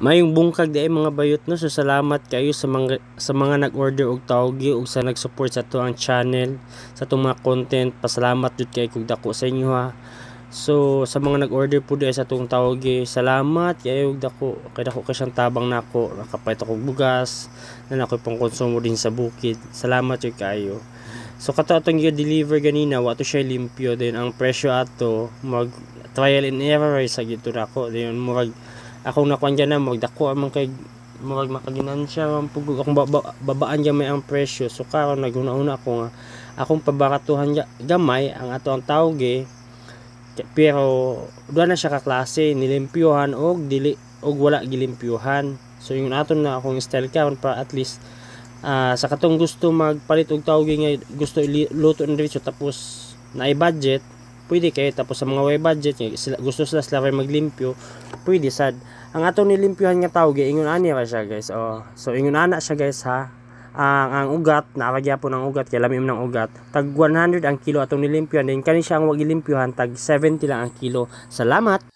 Mayong bungkag di ay mga bayot no. So salamat kayo sa mga nag-order og tawgi ug sa nag-support sa to ang channel, sa tong mga content. Pasalamat jud kay kog dako sa inyo ha. So sa mga nag-order po di sa tong tawgi, salamat kayo og dako. Kay dako kay siyang tabang nako. Nakapait ako og bugas na nakoy pang konsumo din sa bukid. Salamat jud kayo. So kato atong i-deliver ganina, wa to siya limpyo din. Ang presyo ato mag trial and error sa gito nako. Diyon murag akong nakuan dyan na magdako amang kay murag makaginansya ang pugog akong babaan dyan may ang presyo. So karon naguna-una ako nga akong pabaratuhan gamay ang ato ang tawge, pero duha na siya ka klase, nilimpyuhan og dili og wala gilimpyuhan. So yung aton na akong style karon para at least sa katong gusto magpalit og tawge nga gusto iluto na diretso tapos naay budget, pwede kayo. Tapos sa mga way budget gusto sila maglimpyo, pwede sad. Ang atong nilimpyuhan nga tawge ingon ani ra siya guys. So ingon ana siya guys ha. Ang ugat nakagyapon ang ugat kay lamim ng ugat. Tag 100 ang kilo atong nilimpyuhan, din kani siya ang wag ilimpyuhan tag 70 lang ang kilo. Salamat.